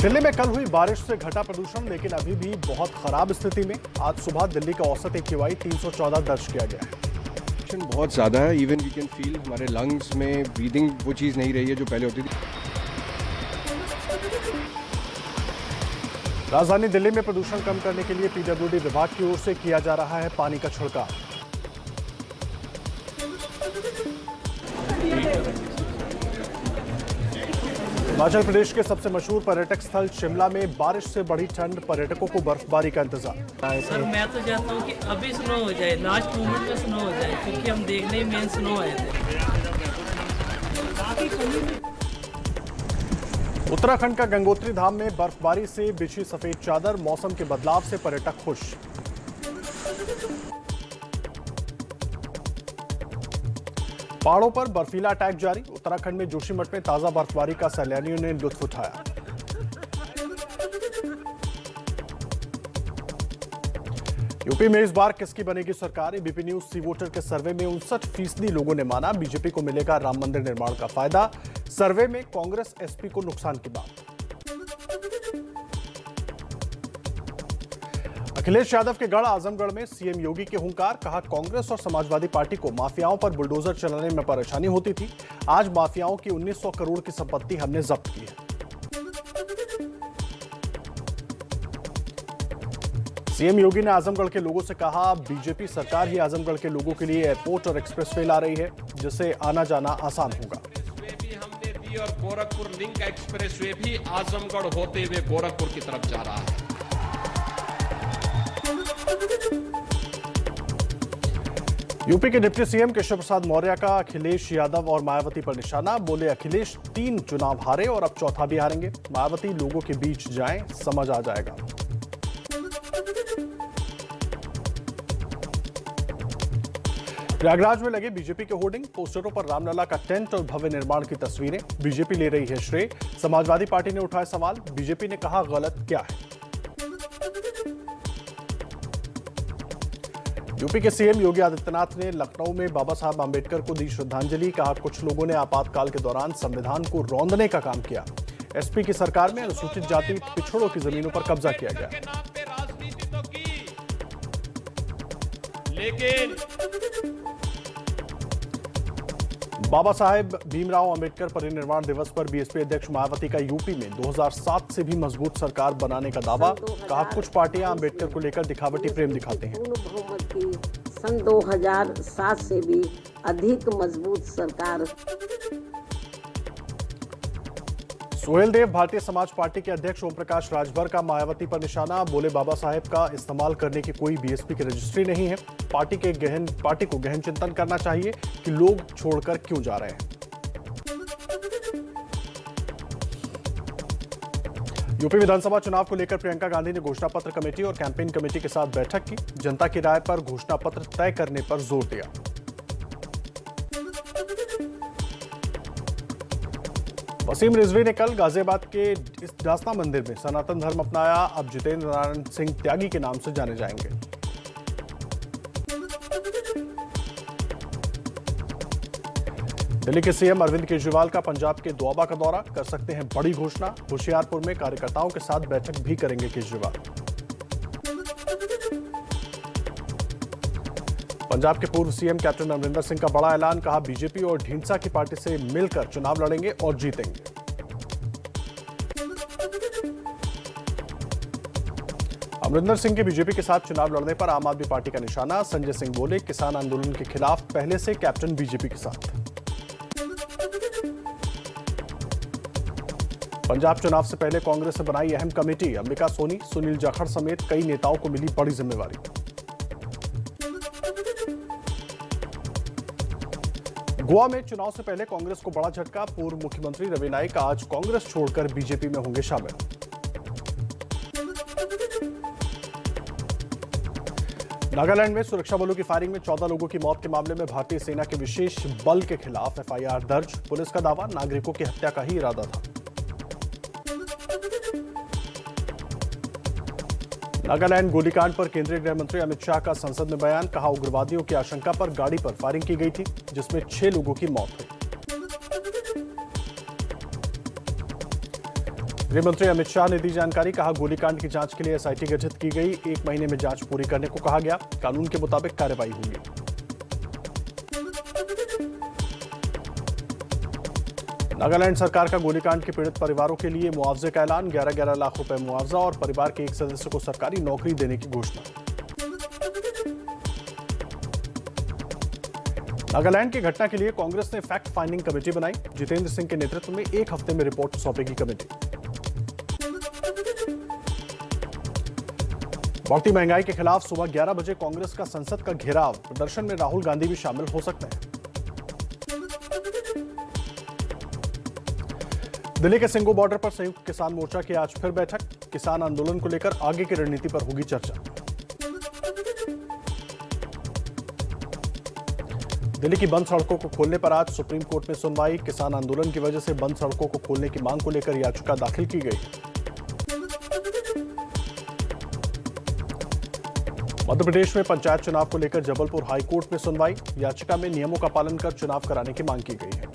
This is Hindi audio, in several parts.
दिल्ली में कल हुई बारिश से घटा प्रदूषण, लेकिन अभी भी बहुत खराब स्थिति में। आज सुबह दिल्ली का औसत AQI 314 दर्ज किया गया है। बहुत ज्यादा है, इवन वी कैन फील हमारे लंग्स में ब्रीदिंग वो चीज नहीं रही है जो पहले होती थी। राजधानी दिल्ली में प्रदूषण कम करने के लिए PWD विभाग की ओर से किया जा रहा है पानी का छिड़काव। हिमाचल प्रदेश के सबसे मशहूर पर्यटक स्थल शिमला में बारिश से बढ़ी ठंड, पर्यटकों को बर्फबारी का इंतजार। सर मैं तो चाहता हूँ कि अभी स्नो हो जाए, लास्ट मोमेंट में स्नो हो जाए, क्योंकि हम देखने ही मेन स्नो आए थे। उत्तराखंड का गंगोत्री धाम में बर्फबारी से बिछी सफेद चादर, मौसम के बदलाव से पर्यटक खुश। पहाड़ों पर बर्फीला अटैक जारी, उत्तराखंड में जोशीमठ में ताजा बर्फबारी का सैलानियों ने लुत्फ उठाया। यूपी में इस बार किसकी बनेगी सरकार? एबीपी न्यूज सी वोटर के सर्वे में 59% लोगों ने माना बीजेपी को मिलेगा राम मंदिर निर्माण का फायदा। सर्वे में कांग्रेस एसपी को नुकसान की बात। अखिलेश यादव के गढ़ आजमगढ़ में सीएम योगी के हुंकार, कहा कांग्रेस और समाजवादी पार्टी को माफियाओं पर बुलडोजर चलाने में परेशानी होती थी। आज माफियाओं की 1900 करोड़ की संपत्ति हमने जब्त की है। सीएम योगी ने आजमगढ़ के लोगों से कहा बीजेपी सरकार ही आजमगढ़ के लोगों के लिए एयरपोर्ट और एक्सप्रेसवे ला रही है, जिससे आना जाना आसान होगा। हमने दी और गोरखपुर लिंक एक्सप्रेसवे भी आजमगढ़ होते हुए गोरखपुर की तरफ जा रहा है। यूपी के डिप्टी सीएम केशव प्रसाद मौर्य का अखिलेश यादव और मायावती पर निशाना, बोले अखिलेश 3 चुनाव हारे और अब चौथा भी हारेंगे। मायावती लोगों के बीच जाएं, समझ आ जाएगा। प्रयागराज में लगे बीजेपी के होर्डिंग, पोस्टरों पर रामलला का टेंट और भव्य निर्माण की तस्वीरें। बीजेपी ले रही है श्रेय, समाजवादी पार्टी ने उठाए सवाल। बीजेपी ने कहा गलत क्या है। यूपी के सीएम योगी आदित्यनाथ ने लखनऊ में बाबा साहब आंबेडकर को दी श्रद्धांजलि, कहा कुछ लोगों ने आपातकाल के दौरान संविधान को रौंदने का काम किया। एसपी की सरकार में अनुसूचित जाति पिछड़ों की जमीनों पर कब्जा किया गया। राजनीति तो की, लेकिन बाबा साहेब भीमराव अंबेडकर परिनिर्वाण दिवस पर बीएसपी अध्यक्ष मायावती का यूपी में 2007 से भी मजबूत सरकार बनाने का दावा, कहा कुछ पार्टियां अंबेडकर को लेकर दिखावटी प्रेम दिखाते हैं। सन 2007 से भी अधिक मजबूत सरकार। सोहेल देव भारतीय समाज पार्टी के अध्यक्ष ओम प्रकाश राजभर का मायावती पर निशाना, बोले बाबा साहेब का इस्तेमाल करने की कोई बीएसपी की रजिस्ट्री नहीं है। पार्टी को गहन चिंतन करना चाहिए कि लोग छोड़कर क्यों जा रहे हैं। यूपी विधानसभा चुनाव को लेकर प्रियंका गांधी ने घोषणा पत्र कमेटी और कैंपेन कमेटी के साथ बैठक की, जनता की राय पर घोषणा पत्र तय करने पर जोर दिया। वसीम रिजवी ने कल गाजियाबाद के इस दासना मंदिर में सनातन धर्म अपनाया, अब जितेंद्र नारायण सिंह त्यागी के नाम से जाने जाएंगे। दिल्ली के सीएम अरविंद केजरीवाल का पंजाब के दोआबा का दौरा, कर सकते हैं बड़ी घोषणा। होशियारपुर में कार्यकर्ताओं के साथ बैठक भी करेंगे केजरीवाल। पंजाब के पूर्व सीएम कैप्टन अमरिंदर सिंह का बड़ा ऐलान, कहा बीजेपी और ढींडसा की पार्टी से मिलकर चुनाव लड़ेंगे और जीतेंगे। अमरिंदर सिंह के बीजेपी के साथ चुनाव लड़ने पर आम आदमी पार्टी का निशाना, संजय सिंह बोले किसान आंदोलन के खिलाफ पहले से कैप्टन बीजेपी के साथ। पंजाब चुनाव से पहले कांग्रेस से बनाई अहम कमेटी, अंबिका सोनी, सुनील जाखड़ समेत कई नेताओं को मिली बड़ी जिम्मेवारी। गोवा में चुनाव से पहले कांग्रेस को बड़ा झटका, पूर्व मुख्यमंत्री रवि नाइक आज कांग्रेस छोड़कर बीजेपी में होंगे शामिल। नागालैंड में सुरक्षा बलों की फायरिंग में 14 लोगों की मौत के मामले में भारतीय सेना के विशेष बल के खिलाफ एफआईआर दर्ज, पुलिस का दावा नागरिकों की हत्या का ही इरादा था। नागालैंड गोलीकांड पर केंद्रीय गृह मंत्री अमित शाह का संसद में बयान, कहा उग्रवादियों की आशंका पर गाड़ी पर फायरिंग की गई थी जिसमें 6 लोगों की मौत हुई। गृह मंत्री अमित शाह ने दी जानकारी, कहा गोलीकांड की जांच के लिए एसआईटी गठित की गई, 1 महीने में जांच पूरी करने को कहा गया, कानून के मुताबिक कार्रवाई होगी। नागालैंड सरकार का गोलीकांड के पीड़ित परिवारों के लिए मुआवजे का ऐलान, 11-11 लाख रुपए मुआवजा और परिवार के एक सदस्य को सरकारी नौकरी देने की घोषणा। नागालैंड की घटना के लिए कांग्रेस ने फैक्ट फाइंडिंग कमेटी बनाई, जितेंद्र सिंह के नेतृत्व में 1 हफ्ते में रिपोर्ट सौंपेगी कमेटी। बढ़ती महंगाई के खिलाफ सुबह 11 बजे कांग्रेस का संसद का घेराव, प्रदर्शन में राहुल गांधी भी शामिल हो सकते हैं। दिल्ली के सिंगू बॉर्डर पर संयुक्त किसान मोर्चा की आज फिर बैठक, किसान आंदोलन को लेकर आगे की रणनीति पर होगी चर्चा। दिल्ली की बंद सड़कों को खोलने पर आज सुप्रीम कोर्ट में सुनवाई, किसान आंदोलन की वजह से बंद सड़कों को खोलने की मांग को लेकर याचिका दाखिल की गई। मध्य प्रदेश में पंचायत चुनाव को लेकर जबलपुर हाईकोर्ट में सुनवाई, याचिका में नियमों का पालन कर चुनाव कराने की मांग की गई है।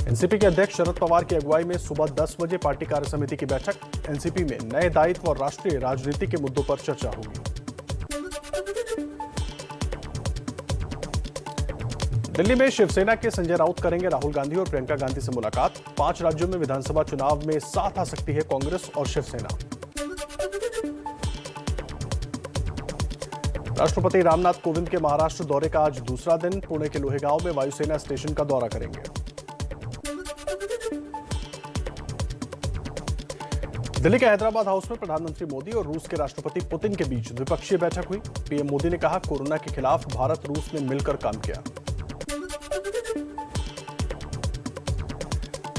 एनसीपी के अध्यक्ष शरद पवार की अगुवाई में सुबह 10 बजे पार्टी कार्य समिति की बैठक, एनसीपी में नए दायित्व और राष्ट्रीय राजनीति के मुद्दों पर चर्चा होगी। दिल्ली में शिवसेना के संजय राउत करेंगे राहुल गांधी और प्रियंका गांधी से मुलाकात, 5 राज्यों में विधानसभा चुनाव में साथ आ सकती है कांग्रेस और शिवसेना। राष्ट्रपति रामनाथ कोविंद के महाराष्ट्र दौरे का आज दूसरा दिन, पुणे के लोहेगांव में वायुसेना स्टेशन का दौरा करेंगे। दिल्ली के हैदराबाद हाउस में प्रधानमंत्री मोदी और रूस के राष्ट्रपति पुतिन के बीच द्विपक्षीय बैठक हुई। पीएम मोदी ने कहा, कोरोना के खिलाफ भारत रूस ने मिलकर काम किया।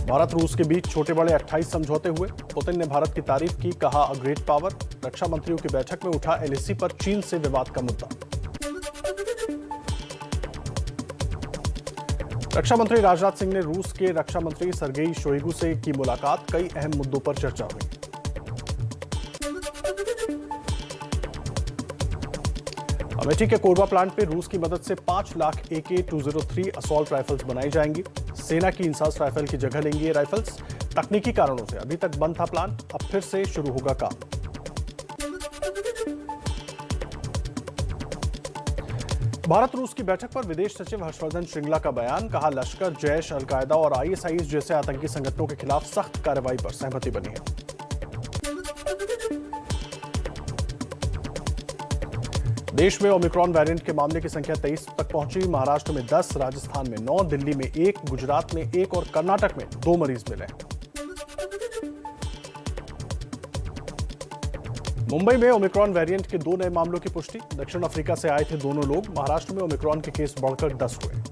भारत रूस के बीच छोटे बड़े 28 समझौते हुए, पुतिन ने भारत की तारीफ की, कहा अ ग्रेट पावर। रक्षा मंत्रियों की बैठक में उठा एलएसी पर चीन से विवाद का मुद्दा। रक्षा मंत्री राजनाथ सिंह ने रूस के रक्षा मंत्री सर्गेई शोइगु से की मुलाकात, कई अहम मुद्दों पर चर्चा हुई। अमेठी के कोरबा प्लांट में रूस की मदद से 5 लाख AK-203 असॉल्ट राइफल्स बनाई जाएंगी। सेना की इंसास राइफल की जगह लेंगी ये राइफल्स। तकनीकी कारणों से अभी तक बंद था प्लांट, अब फिर से शुरू होगा काम। भारत रूस की बैठक पर विदेश सचिव हर्षवर्धन श्रृंगला का बयान, कहा लश्कर, जैश, अलकायदा और ISIS जैसे आतंकी संगठनों के खिलाफ सख्त कार्रवाई पर सहमति बनी है। देश में ओमिक्रॉन वेरिएंट के मामले की संख्या 23 तक पहुंची। महाराष्ट्र में 10, राजस्थान में 9, दिल्ली में 1, गुजरात में 1 और कर्नाटक में 2 मरीज मिले। मुंबई में ओमिक्रॉन वेरिएंट के 2 नए मामलों की पुष्टि, दक्षिण अफ्रीका से आए थे दोनों लोग। महाराष्ट्र में ओमिक्रॉन के केस बढ़कर 10 हुए।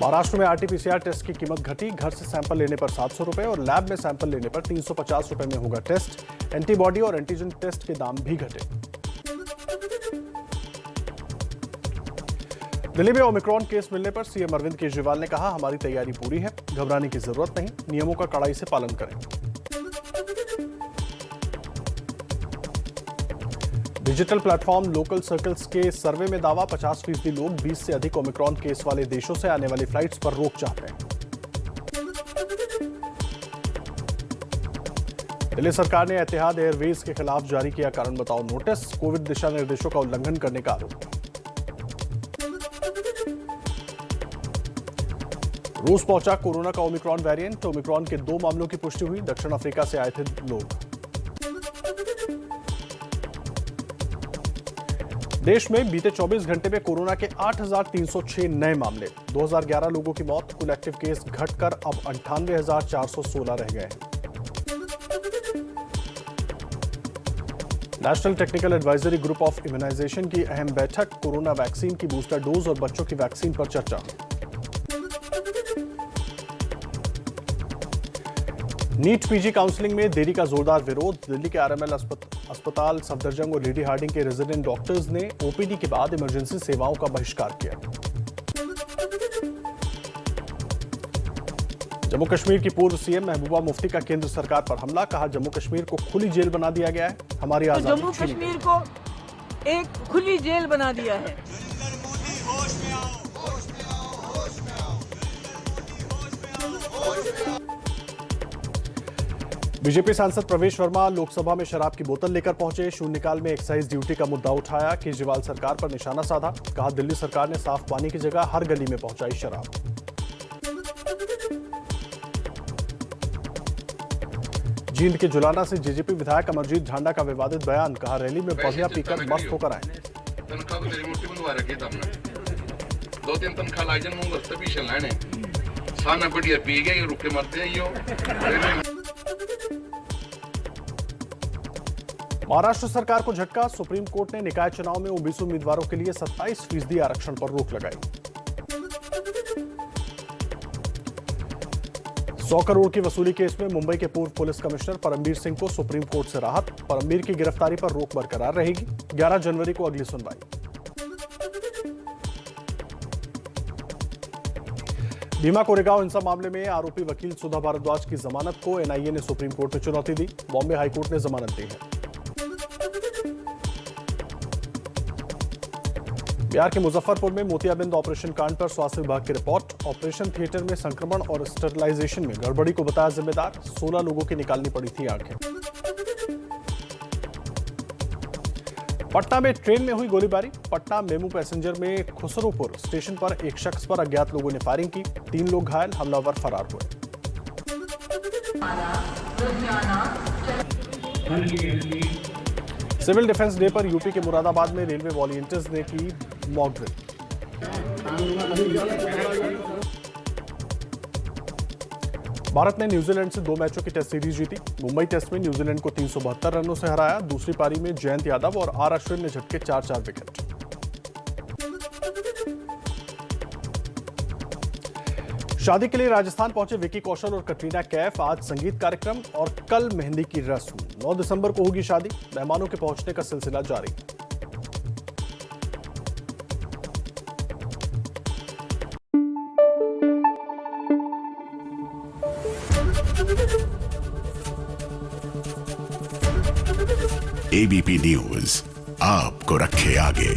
महाराष्ट्र में RT-PCR टेस्ट की कीमत घटी, घर से सैंपल लेने पर 700 रुपए और लैब में सैंपल लेने पर 350 रुपए में होगा टेस्ट। एंटीबॉडी और एंटीजन टेस्ट के दाम भी घटे। दिल्ली में ओमिक्रॉन केस मिलने पर सीएम अरविंद केजरीवाल ने कहा, हमारी तैयारी पूरी है, घबराने की जरूरत नहीं, नियमों का कड़ाई से पालन करें। डिजिटल प्लेटफॉर्म लोकल सर्कल्स के सर्वे में दावा, 50% लोग 20 से अधिक ओमिक्रॉन केस वाले देशों से आने वाली फ्लाइट्स पर रोक चाहते हैं। दिल्ली सरकार ने एतिहाद एयरवेज के खिलाफ जारी किया कारण बताओ नोटिस, कोविड दिशा निर्देशों का उल्लंघन करने का आरोप। रूस पहुंचा कोरोना का ओमिक्रॉन वेरिएंट, ओमिक्रॉन के 2 मामलों की पुष्टि हुई, दक्षिण अफ्रीका से आए थे लोग। देश में बीते 24 घंटे में कोरोना के 8,306 नए मामले, 2011 लोगों की मौत, कुल एक्टिव केस घटकर अब 98,416 रह गए हैं। National technical advisory group of immunisation की अहम बैठक, कोरोना वैक्सीन की बूस्टर डोज और बच्चों की वैक्सीन पर चर्चा। नीट पीजी काउंसलिंग में देरी का जोरदार विरोध, दिल्ली के आरएमएल अस्पताल सफदरजंग और लेडी हार्डिंग के रेजिडेंट डॉक्टर्स ने ओपीडी के बाद इमरजेंसी सेवाओं का बहिष्कार किया। जम्मू कश्मीर की पूर्व सीएम महबूबा मुफ्ती का केंद्र सरकार पर हमला, कहा जम्मू कश्मीर को खुली जेल बना दिया गया है, हमारी आजादी जम्मू कश्मीर को एक खुली जेल बना दिया है। बीजेपी सांसद प्रवेश वर्मा लोकसभा में शराब की बोतल लेकर पहुंचे। शून्यकाल में एक्साइज ड्यूटी का मुद्दा उठाया। केजरीवाल सरकार पर निशाना साधा। कहा दिल्ली सरकार ने साफ पानी की जगह हर गली में पहुंचाई शराब। जींद के जुलाना से जेजेपी विधायक अमरजीत झांडा का विवादित बयान। कहा रैली में बढ़िया पीकर मस्त होकर आए। तनख्वाह तो तेरी मोटी बनवा रखी था हमने, 2-3 तनख्वाह लाई जन मुंह बस्ते पीछे लाने साना बढ़िया पी गए, रुके मरते हैं यो। महाराष्ट्र सरकार को झटका। सुप्रीम कोर्ट ने निकाय चुनाव में ओबीसी उम्मीदवारों के लिए 27% आरक्षण पर रोक लगाई। 100 करोड़ की वसूली केस में मुंबई के पूर्व पुलिस कमिश्नर परमबीर सिंह को सुप्रीम कोर्ट से राहत। परमबीर की गिरफ्तारी पर रोक बरकरार रहेगी। 11 जनवरी को अगली सुनवाई। भीमा कोरेगांव हिंसा मामले में आरोपी वकील सुधा भारद्वाज की जमानत को एनआईए ने सुप्रीम कोर्ट में चुनौती दी। बॉम्बे हाईकोर्ट ने जमानत दी है। बिहार के मुजफ्फरपुर में मोतियाबिंद ऑपरेशन कांड पर स्वास्थ्य विभाग की रिपोर्ट। ऑपरेशन थिएटर में संक्रमण और स्टरलाइजेशन में गड़बड़ी को बताया जिम्मेदार। 16 लोगों की निकालनी पड़ी थी आंखें। पटना में ट्रेन में हुई गोलीबारी। पटना मेमू पैसेंजर में खुसरोपुर स्टेशन पर एक शख्स पर अज्ञात लोगों ने फायरिंग की। 3 लोग घायल, हमलावर फरार हुए। सिविल डिफेंस डे पर यूपी के मुरादाबाद में रेलवे वॉलंटियर्स ने की मॉक ड्रिल। भारत ने न्यूजीलैंड से 2 मैचों की टेस्ट सीरीज जीती। मुंबई टेस्ट में न्यूजीलैंड को 372 रनों से हराया। दूसरी पारी में जयंत यादव और आर अश्विन ने झटके 4-4 विकेट। शादी के लिए राजस्थान पहुंचे विकी कौशल और कटरीना कैफ। आज संगीत कार्यक्रम और कल मेहंदी की रस्म। 9 दिसंबर को होगी शादी। मेहमानों के पहुंचने का सिलसिला जारी। एबीपी न्यूज आपको रखे आगे।